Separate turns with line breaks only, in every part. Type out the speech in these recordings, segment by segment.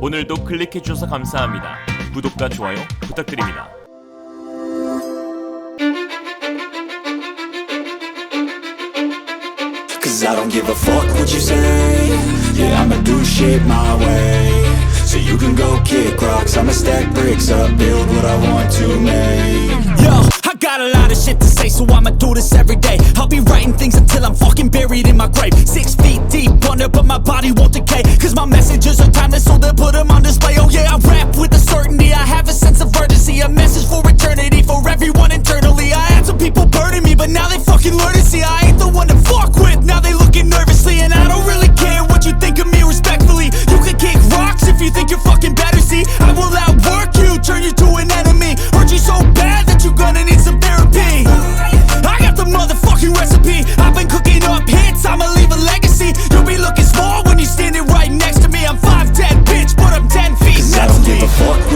오늘도 클릭해주셔서 감사합니다. 구독과 좋아요 부탁드립니다.
Cause I don't give a fuck what you say. Yeah, I'ma do shit my way. So you can go kick rocks, I'ma stack bricks up, build what I want to make.
Yo, I got a lot of shit to say, so I'ma do this every day. I'll be writing things until I'm fucking buried in my grave. 6 feet deep under, but my body won't decay. Cause my messages are timeless, so they'll put them on display. Oh yeah, I rap with a certainty, I have a sense of urgency. A message for eternity, for everyone internally. I had some people burning me, but now they fucking learn to see I ain't the one to fuck with, now they looking nervously. And I don't really care what you think of me respectfully. You can kick rocks if you think you're fucking better, see I will outwork you, turn you to an enemy. Hurt you so bad that you're gonna need some therapy. I got the motherfucking recipe, I've been cooking up hits, I'ma leave a legacy. You'll be looking small when you're standing right next to me. I'm 5'10", bitch, but I'm 10 feet next to me.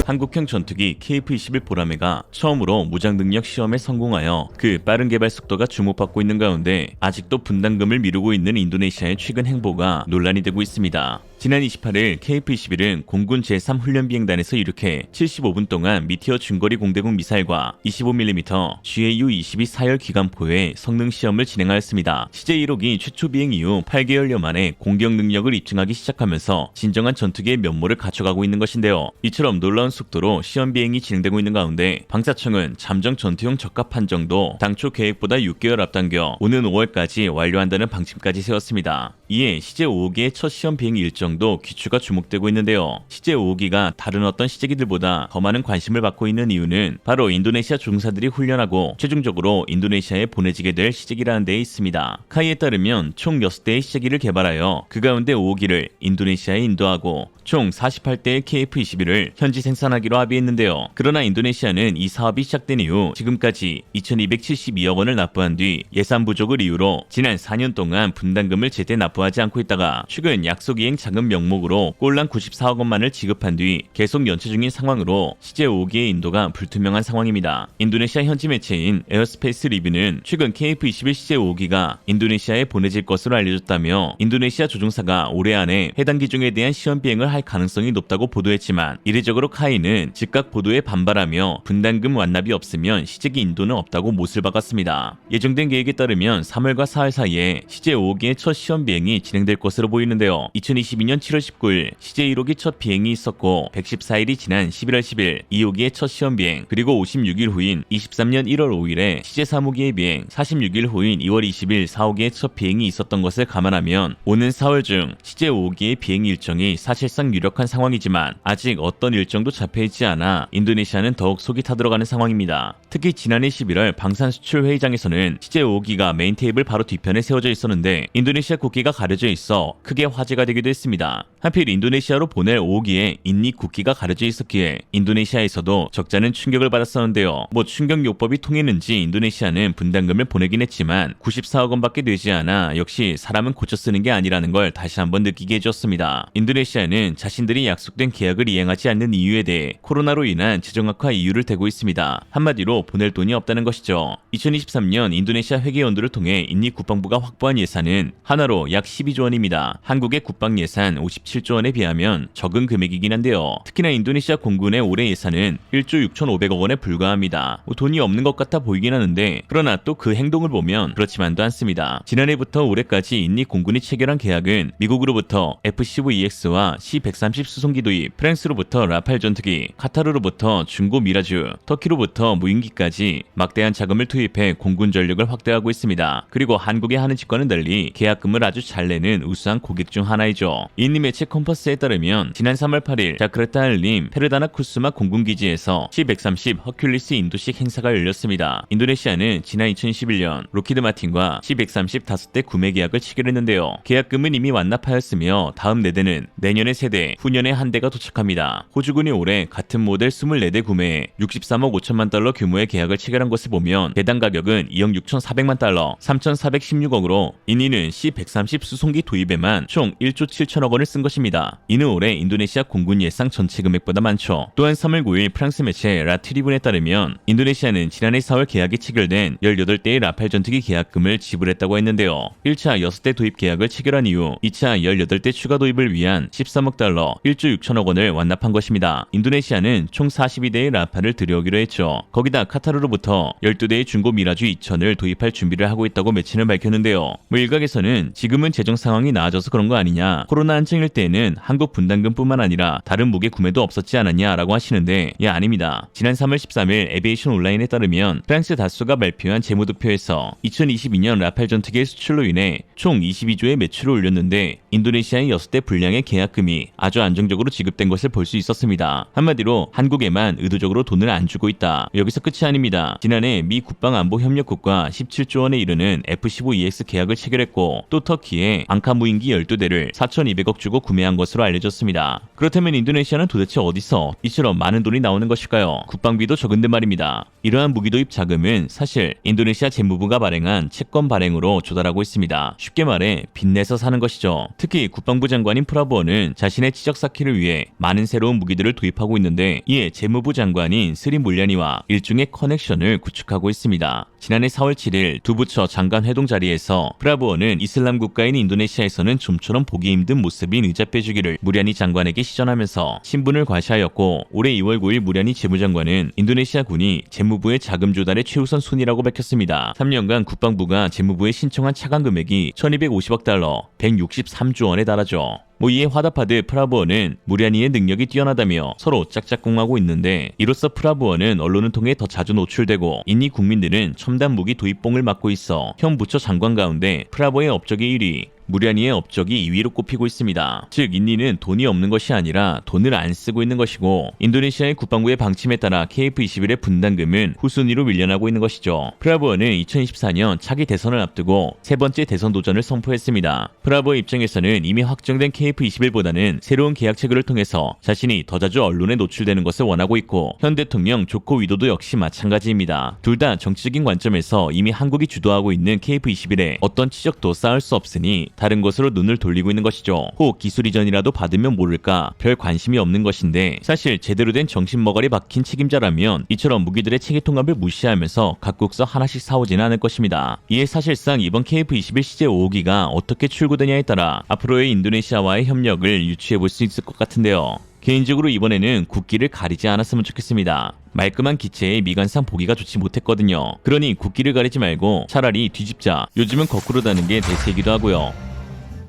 한국형 전투기 KF-21 보라매가 처음으로 무장 능력 시험에 성공하여 그 빠른 개발 속도가 주목받고 있는 가운데 아직도 분담금을 미루고 있는 인도네시아의 최근 행보가 논란이 되고 있습니다. 지난 28일 KF-21은 공군 제3훈련비행단에서 이륙해 75분 동안 미티어 중거리 공대공 미사일과 25mm GAU-22 사열 기관포의 성능 시험을 진행하였습니다. CJ-1호기 최초 비행 이후 8개월여 만에 공격 능력을 입증하기 시작하면서 진정한 전투기의 면모를 갖춰가고 있는 것인데요. 이처럼 놀라운 속도로 시험 비행이 진행되고 있는 가운데 방사청은 잠정 전투용 적합 판정도 당초 계획보다 6개월 앞당겨 오는 5월까지 완료한다는 방침까지 세웠습니다. 이에 CJ-5호기의 첫 시험 비행 일정도 귀추가 주목되고 있는데요. CJ-5호기가 다른 어떤 시제기들보다 더 많은 관심을 받고 있는 이유는 바로 인도네시아 조종사들이 훈련하고 최종적으로 인도네시아에 보내지게 될 시제기라는 데에 있습니다. 카이에 따르면 총 6대의 시제기를 개발하여 그 가운데 5호기를 인도네시아에 인도하고 총 48대의 KF-21을 현지 생산하기로 합의했는데요. 그러나 인도네시아는 이 사업이 시작된 이후 지금까지 2272억 원을 납부한 뒤 예산 부족을 이유로 지난 4년 동안 분담금을 제때 납부하지 않고 있다가 최근 약속이행 자금 명목으로 꼴랑 94억 원만을 지급한 뒤 계속 연체 중인 상황으로 CJ-5호기의 인도가 불투명한 상황입니다. 인도네시아 현지 매체인 에어스페이스 리뷰는 최근 KF-21 CJ-5호기가 인도네시아에 보내질 것으로 알려졌다며 인도네시아 조종사가 올해 안에 해당 기종에 대한 시험 비행을 할 가능성이 높다고 보도했지만 이례적으로 카이는 즉각 보도에 반발하며 분담금 완납이 없으면 시제기 인도는 없다고 못을 박았습니다. 예정된 계획에 따르면 3월과 4월 사이에 CJ-5호기의 첫 시험 비행이 진행될 것으로 보이는데요. 2022년 7월 19일 CJ-1호기 첫 비행이 있었고 114일이 지난 11월 10일 2호기의 첫 시험 비행, 그리고 56일 후인 23년 1월 5일에 CJ-3호기의 비행, 46일 후인 2월 20일 4호기의 첫 비행이 있었던 것을 감안하면 오는 4월 중 CJ-5호기의 비행 일정이 사실상 유력한 상황이지만 아직 어떤 일정도 잡혀있지 않아 인도네시아는 더욱 속이 타들어가는 상황입니다. 특히 지난해 11월 방산수출회의장에서는 CJ-5호기가 메인 테이블 바로 뒤편에 세워져 있었는데 인도네시아 국기가 가려져 있어 크게 화제가 되기도 했습니다. 하필 인도네시아로 보낼 5호기에 인니 국기가 가려져 있었기에 인도네시아에서도 적잖은 충격을 받았었는데요. 충격요법이 통했는지 인도네시아는 분담금을 보내긴 했지만 94억 원밖에 되지 않아 역시 사람은 고쳐 쓰는 게 아니라는 걸 다시 한번 느끼게 해줬습니다. 인도네시아는 자신들이 약속된 계약을 이행하지 않는 이유에 대해 코로나로 인한 재정 악화 이유를 대고 있습니다. 한마디로 보낼 돈이 없다는 것이죠. 2023년 인도네시아 회계연도를 통해 인니 국방부가 확보한 예산은 하나로 약 12조 원입니다. 한국의 국방 예산 57조 원에 비하면 적은 금액이긴 한데요. 특히나 인도네시아 공군의 올해 예산은 1조 6,500억 원에 불과합니다. 돈이 없는 것 같아 보이긴 하는데 그러나 또 그 행동을 보면 그렇지만도 않습니다. 지난해부터 올해까지 인니 공군이 체결한 계약은 미국으로부터 FC-EX와 C-130 수송기 도입, 프랑스로부터 라팔 전투기, 카타르로부터 중고 미라주, 터키로부터 무인기까지 막대한 자금을 투입해 공군 전력을 확대하고 있습니다. 그리고 한국에 하는 직과는 달리 계약금을 아주 잘 내는 우수한 고객 중 하나이죠. 인니 매체 컴퍼스에 따르면 지난 3월 8일 자크르타 알림 페르다나 쿠스마 공군기지에서 C-130 허큘리스 인도식 행사가 열렸습니다. 인도네시아는 지난 2011년 로키드 마틴과 C-130 5대 구매 계약을 체결했는데요. 계약금은 이미 완납하였으며 다음 4대는 내년에 3대, 후년에 1대가 도착합니다. 호주군이 올해 같은 모델 24대 구매에 63억 5천만 달러 규모의 계약을 체결한 것을 보면 배당 가격은 2억 6,400만 달러, 3,416억으로 인니는 C-130 수송기 도입에만 총 1조 7천억 원을 쓴 것입니다. 것입니다. 이는 올해 인도네시아 공군 예상 전체 금액보다 많죠. 또한 3월 9일 프랑스 매체 라트리븐에 따르면 인도네시아는 지난해 4월 계약이 체결된 18대의 라팔 전투기 계약금을 지불했다고 했는데요. 1차 6대 도입 계약을 체결한 이후 2차 18대 추가 도입을 위한 13억 달러 1조 6천억 원을 완납한 것입니다. 인도네시아는 총 42대의 라팔을 들여오기로 했죠. 거기다 카타르로부터 12대의 중고 미라주 2000을 도입할 준비를 하고 있다고 매체는 밝혔는데요. 일각에서는 지금은 재정 상황이 나아져서 그런 거 아니냐, 코로나 한창일 때에는 한국 분담금뿐만 아니라 다른 무기 구매도 없었지 않았냐라고 하시는데 아닙니다. 지난 3월 13일 에비에이션 온라인에 따르면 프랑스 다수가 발표한 재무도표에서 2022년 라팔 전투기의 수출로 인해 총 22조의 매출을 올렸는데 인도네시아의 6대 분량의 계약금이 아주 안정적으로 지급된 것을 볼 수 있었습니다. 한마디로 한국에만 의도적으로 돈을 안 주고 있다. 여기서 끝이 아닙니다. 지난해 미 국방안보협력국과 17조 원에 이르는 F-15EX 계약을 체결했고 또 터키에 앙카 무인기 12대를 4,200억 주고 구매한 것으로 알려졌습니다. 그렇다면 인도네시아는 도대체 어디서 이처럼 많은 돈이 나오는 것일까요? 국방비도 적은데 말입니다. 이러한 무기 도입 자금은 사실 인도네시아 재무부가 발행한 채권 발행으로 조달하고 있습니다. 쉽게 말해 빚내서 사는 것이죠. 특히 국방부 장관인 프라보어는 자신의 지적 쌓기를 위해 많은 새로운 무기들을 도입하고 있는데 이에 재무부 장관인 스리 물ля니와 일종의 커넥션을 구축하고 있습니다. 지난해 4월 7일 두 부처 장관 회동 자리에서 프라보어는 이슬람 국가인 인도네시아에서는 좀처럼 보기 힘든 모습인 의자 빼주기를 물ля니 장관에게 시전하면서 신분을 과시하였고 올해 2월 9일 물ля니 재무장관은 인도네시아 군이 재무부의 자금 조달의 최우선 순위라고 밝혔습니다. 3년간 국방부가 재무부에 신청한 차관 금액이 1250억 달러 163조 원에 달하죠. 이에 화답하듯 프라보어는 무ля니의 능력이 뛰어나다며 서로 짝짝꿍하고 있는데 이로써 프라보어는 언론을 통해 더 자주 노출되고 인니 국민들은 첨단 무기 도입봉을 맞고 있어 현 부처 장관 가운데 프라보어의 업적이 1위, 무ля니의 업적이 2위로 꼽히고 있습니다. 즉 인니는 돈이 없는 것이 아니라 돈을 안 쓰고 있는 것이고 인도네시아의 국방부의 방침에 따라 KF-21의 분담금은 후순위로 밀려나고 있는 것이죠. 프라보어는 2024년 차기 대선을 앞두고 세 번째 대선 도전을 선포했습니다. 프라보어 입장에서는 이미 확정된 KF-21보다는 새로운 계약 체결을 통해서 자신이 더 자주 언론에 노출되는 것을 원하고 있고 현 대통령 조코 위도도 역시 마찬가지입니다. 둘 다 정치적인 관점에서 이미 한국이 주도하고 있는 KF-21에 어떤 치적도 쌓을 수 없으니 다른 것으로 눈을 돌리고 있는 것이죠. 혹 기술 이전이라도 받으면 모를까 별 관심이 없는 것인데 사실 제대로 된 정신머가리 박힌 책임자라면 이처럼 무기들의 체계 통합을 무시하면서 각국서 하나씩 사오지는 않을 것입니다. 이에 사실상 이번 KF-21 CJ 5호기가 어떻게 출고되냐에 따라 앞으로의 인도네시아와의 협력을 유추해 볼 수 있을 것 같은데요. 개인적으로 이번에는 국기를 가리지 않았으면 좋겠습니다. 말끔한 기체에 미관상 보기가 좋지 못했거든요. 그러니 국기를 가리지 말고 차라리 뒤집자. 요즘은 거꾸로 다는 게 대세이기도 하고요.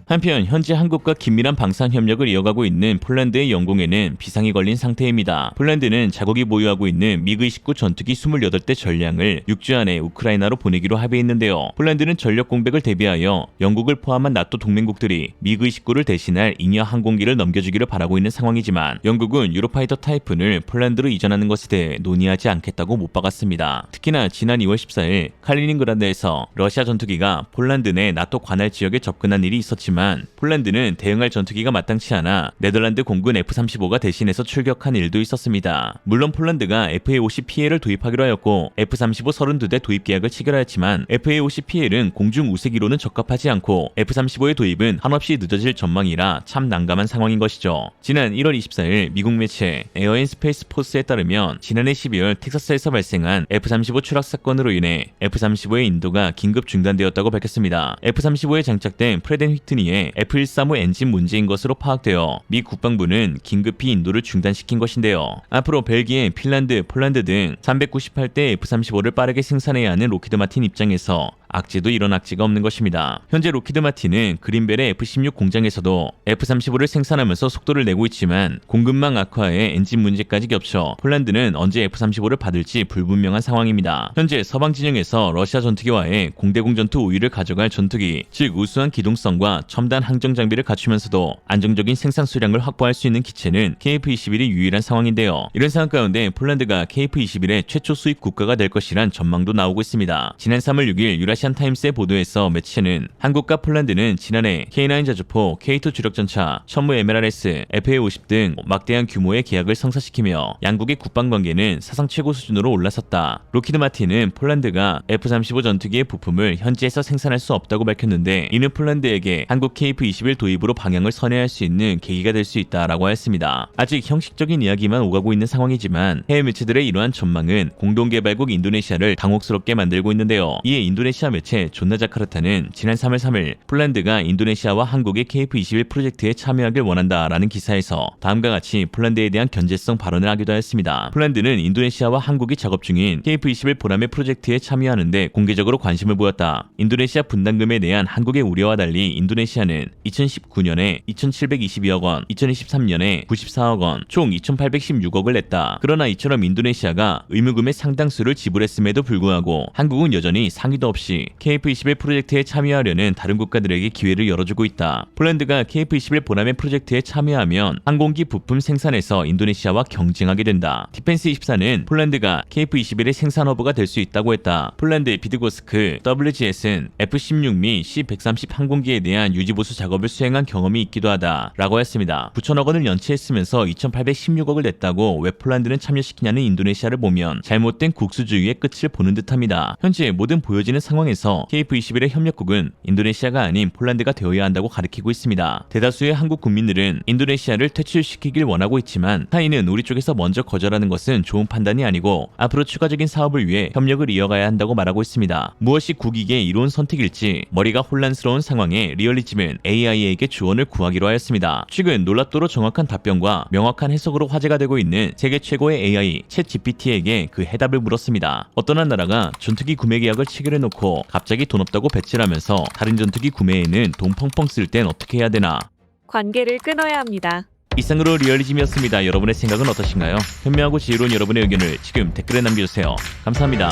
한편 현재 한국과 긴밀한 방산 협력을 이어가고 있는 폴란드의 영공에는 비상이 걸린 상태입니다. 폴란드는 자국이 보유하고 있는 미그-29 전투기 28대 전량을 6주 안에 우크라이나로 보내기로 합의했는데요. 폴란드는 전력 공백을 대비하여 영국을 포함한 나토 동맹국들이 미그-29를 대신할 잉여 항공기를 넘겨주기를 바라고 있는 상황이지만 영국은 유로파이터 타이푼을 폴란드로 이전하는 것에 대해 논의하지 않겠다고 못 박았습니다. 특히나 지난 2월 14일 칼리닝그라드에서 러시아 전투기가 폴란드 내 나토 관할 지역에 접근한 일이 있었지만 폴란드는 대응할 전투기가 마땅치 않아 네덜란드 공군 F-35가 대신해서 출격한 일도 있었습니다. 물론 폴란드가 FA-50PL을 도입하기로 하였고 F-35 32대 도입 계약을 체결하였지만 FA-50PL은 공중 우세기로는 적합하지 않고 F-35의 도입은 한없이 늦어질 전망이라 참 난감한 상황인 것이죠. 지난 1월 24일 미국 매체 에어앤스페이스 포스에 따르면 지난해 12월 텍사스에서 발생한 F-35 추락 사건으로 인해 F-35의 인도가 긴급 중단되었다고 밝혔습니다. F-35에 장착된 프레덴 휘트니의 F-135 엔진 문제인 것으로 파악되어 미 국방부는 긴급히 인도를 중단시킨 것인데요. 앞으로 벨기에, 핀란드, 폴란드 등 398대 F-35를 빠르게 생산해야 하는 로키드 마틴 입장에서 악재도 이런 악재가 없는 것입니다. 현재 로키드 마틴은 그린벨의 F-16 공장에서도 F-35를 생산하면서 속도를 내고 있지만 공급망 악화에 엔진 문제까지 겹쳐 폴란드는 언제 F-35를 받을지 불분명한 상황입니다. 현재 서방 진영에서 러시아 전투기와의 공대공 전투 우위를 가져갈 전투기, 즉 우수한 기동성과 첨단 항정 장비를 갖추면서도 안정적인 생산 수량을 확보할 수 있는 기체는 KF-21이 유일한 상황인데요. 이런 상황 가운데 폴란드가 KF-21의 최초 수입 국가가 될 것이란 전망도 나오고 있습니다. 지난 3월 6일 유라시아 아시안타임스의 보도에서 매체는 한국과 폴란드는 지난해 K9 자주포, K2 주력전차, 천무 MLRS, FA-50 등 막대한 규모의 계약을 성사시키며 양국의 국방관계는 사상 최고 수준으로 올라섰다. 로키드 마틴은 폴란드가 F-35 전투기의 부품을 현지에서 생산할 수 없다고 밝혔는데 이는 폴란드에게 한국 KF-21 도입으로 방향을 선회할 수 있는 계기가 될 수 있다라고 하였습니다. 아직 형식적인 이야기만 오가고 있는 상황이지만 해외 매체들의 이러한 전망은 공동개발국 인도네시아를 당혹스럽게 만들고 있는데요. 이에 인도네시아 매체 존나 자카르타는 지난 3월 3일 폴란드가 인도네시아와 한국의 KF-21 프로젝트에 참여하길 원한다라는 기사에서 다음과 같이 폴란드에 대한 견제성 발언을 하기도 하였습니다. 폴란드는 인도네시아와 한국이 작업 중인 KF-21 보라매 프로젝트에 참여하는데 공개적으로 관심을 보였다. 인도네시아 분담금에 대한 한국의 우려와 달리 인도네시아는 2019년에 2,722억 원, 2023년에 94억 원, 총 2,816억을 냈다. 그러나 이처럼 인도네시아가 의무금의 상당수를 지불했음에도 불구하고 한국은 여전히 상의도 없이 KF-21 프로젝트에 참여하려는 다른 국가들에게 기회를 열어주고 있다. 폴란드가 KF-21 보라매 프로젝트에 참여하면 항공기 부품 생산에서 인도네시아와 경쟁하게 된다. 디펜스24는 폴란드가 KF-21의 생산 허브가 될 수 있다고 했다. 폴란드 비드고스크 WGS는 F-16 및 C-130 항공기에 대한 유지보수 작업을 수행한 경험이 있기도 하다 라고 했습니다. 9천억 원을 연체했으면서 2,816억을 냈다고 왜 폴란드는 참여시키냐는 인도네시아를 보면 잘못된 국수주의의 끝을 보는 듯합니다. 현재 모든 보여지는 상황에서 KF-21의 협력국은 인도네시아가 아닌 폴란드가 되어야 한다고 가리키고 있습니다. 대다수의 한국 국민들은 인도네시아를 퇴출시키길 원하고 있지만 타이는 우리 쪽에서 먼저 거절하는 것은 좋은 판단이 아니고 앞으로 추가적인 사업을 위해 협력을 이어가야 한다고 말하고 있습니다. 무엇이 국익의 이로운 선택일지 머리가 혼란스러운 상황에 리얼리즘은 AI에게 조언을 구하기로 하였습니다. 최근 놀랍도록 정확한 답변과 명확한 해석으로 화제가 되고 있는 세계 최고의 AI 챗GPT에게 그 해답을 물었습니다. 어떤 한 나라가 전투기 구매 계약을 체결해놓고 갑자기 돈 없다고 배칠하면서 다른 전투기 구매에는 돈 펑펑 쓸 땐 어떻게 해야 되나?
관계를 끊어야 합니다.
이상으로 리얼리즘이었습니다. 여러분의 생각은 어떠신가요? 현명하고 지혜로운 여러분의 의견을 지금 댓글에 남겨주세요. 감사합니다.